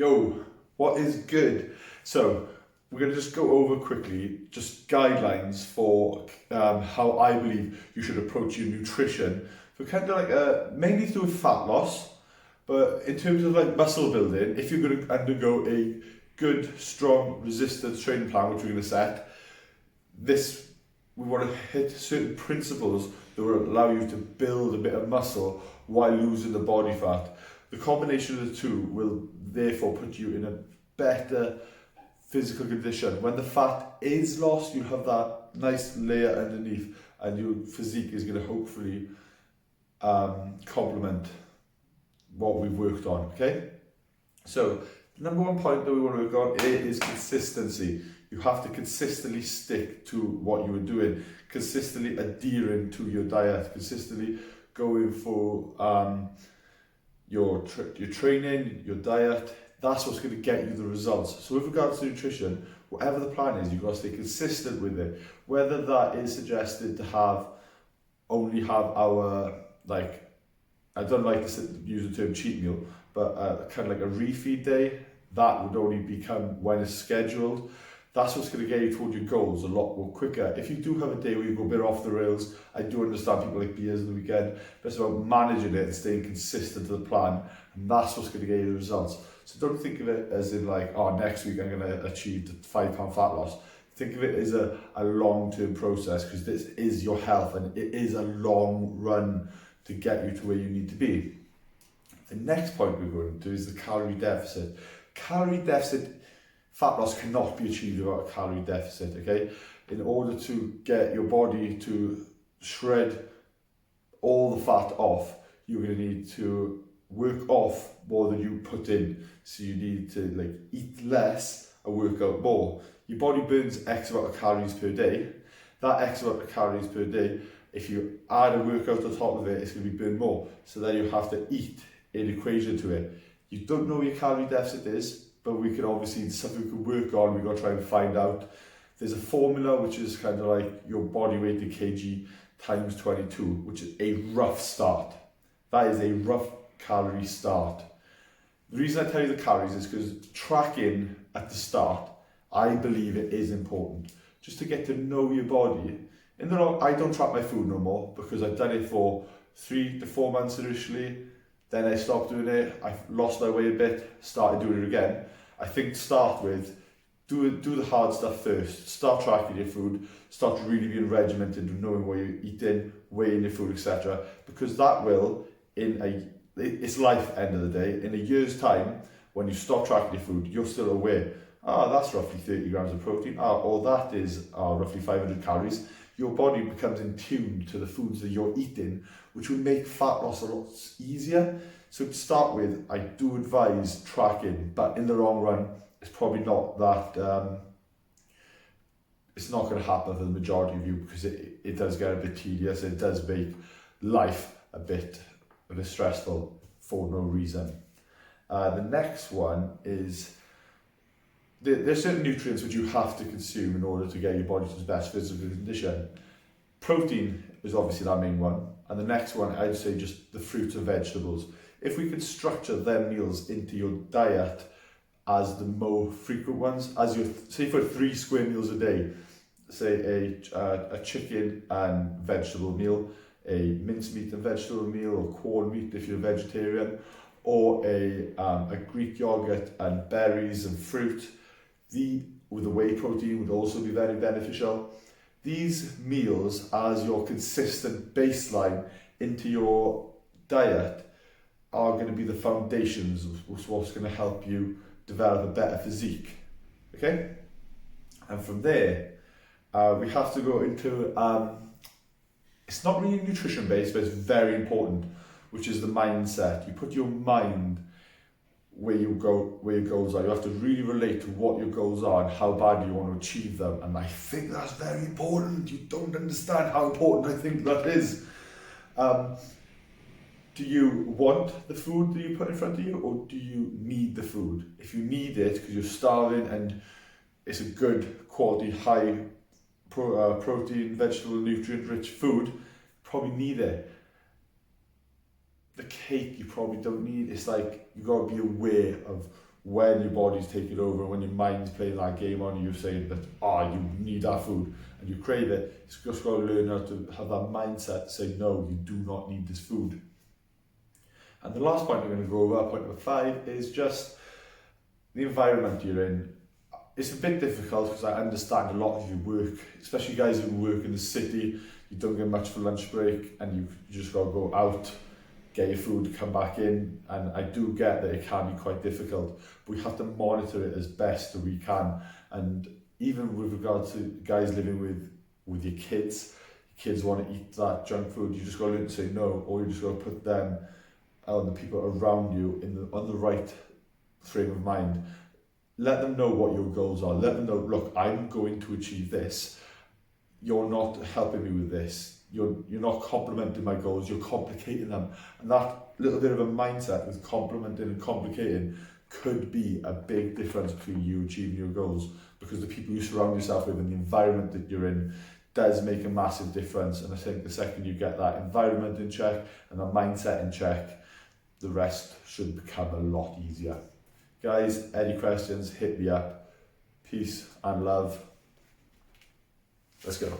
Yo, what is good? So we're going to just go over quickly just guidelines for how I believe you should approach your nutrition for kind of like mainly through fat loss, but in terms of like muscle building, if you're going to undergo a good, strong resistance training plan, which we're going to set, we want to hit certain principles that will allow you to build a bit of muscle while losing the body fat. The combination of the two will therefore put you in a better physical condition. When the fat is lost, you have that nice layer underneath and your physique is going to hopefully complement what we've worked on, okay? So, the number one point that we want to work on is consistency. You have to consistently stick to what you are doing, consistently adhering to your diet, consistently going for your training, your diet. That's what's going to get you the results. So with regards to nutrition, whatever the plan is, you've got to stay consistent with it. Whether that is suggested to only have our, like, I don't like to use the term cheat meal, but kind of like a refeed day, that would only become when it's scheduled. That's what's going to get you toward your goals a lot more quicker. If you do have a day where you go a bit off the rails, I do understand people like beers on the weekend, but it's about managing it and staying consistent to the plan, and that's what's going to get you the results. So don't think of it as in like, oh, next week I'm going to achieve the 5 pound fat loss. Think of it as a long-term process, because this is your health and it is a long run to get you to where you need to be. The next point we're going to do is the calorie deficit. Calorie deficit, fat loss cannot be achieved without a calorie deficit, okay? In order to get your body to shred all the fat off, you're going to need to work off more than you put in. So you need to like eat less and work out more. Your body burns X amount of calories per day. That X amount of calories per day, if you add a workout on top of it, it's going to be burned more. So then you have to eat in equation to it. You don't know what your calorie deficit is, but we can obviously, it's something we can work on. We've got to try and find out. There's a formula which is kind of like your body weight in kg times 22, which is a rough start. That is a rough calorie start. The reason I tell you the calories is because tracking at the start, I believe it is important. Just to get to know your body. In the long, I don't track my food no more because I've done it for 3 to 4 months initially. Then I stopped doing it, I lost my weight a bit, started doing it again. I think start with, do the hard stuff first. Start tracking your food, start really being regimented and knowing what you're eating, weighing your food, etc. Because that will, it's life end of the day, in a year's time, when you stop tracking your food, you're still aware, that's roughly 30 grams of protein, or that is roughly 500 calories. Your body becomes in tune to the foods that you're eating, which will make fat loss a lot easier. So to start with, I do advise tracking, but in the long run, it's probably not that, it's not going to happen for the majority of you, because it does get a bit tedious. It does make life a bit stressful for no reason. The next one is, there's certain nutrients which you have to consume in order to get your body to the best physical condition. Protein is obviously that main one, and the next one I'd say just the fruits and vegetables. If we can structure them meals into your diet as the more frequent ones, as you say for 3 square meals a day, say a chicken and vegetable meal, a mincemeat and vegetable meal, or corned meat if you're a vegetarian, or a Greek yogurt and berries and fruit. With the whey protein would also be very beneficial. These meals as your consistent baseline into your diet are going to be the foundations of what's going to help you develop a better physique. Okay? And from there, we have to go into, it's not really nutrition based, but it's very important, which is the mindset. You put your mind where your goals are. You have to really relate to what your goals are and how badly you want to achieve them. And I think that's very important. You don't understand how important I think that is. Do you want the food that you put in front of you, or do you need the food? If you need it because you're starving and it's a good quality, high protein, vegetable, nutrient rich food, you probably need it. The cake you probably don't need. It's like you got to be aware of when your body's taking over, when your mind's playing that game on you, saying that, you need that food and you crave it, it's just got to learn how to have that mindset to say, no, you do not need this food. And the last point we're going to go over, point number 5, is just the environment you're in. It's a bit difficult because I understand a lot of you work, especially guys who work in the city, you don't get much for lunch break and you just got to go out, get your food, come back in, and I do get that it can be quite difficult, but we have to monitor it as best that we can. And even with regard to guys living with your kids want to eat that junk food, you just got to learn to say no, or you just got to put them and the people around you on the right frame of mind. Let them know what your goals are. Let them know, look, I'm going to achieve this. You're not helping me with this. You're not complementing my goals, you're complicating them. And that little bit of a mindset with complementing and complicating could be a big difference between you achieving your goals, because the people you surround yourself with and the environment that you're in does make a massive difference. And I think the second you get that environment in check and the mindset in check, the rest should become a lot easier. Guys, any questions, hit me up. Peace and love. Let's go.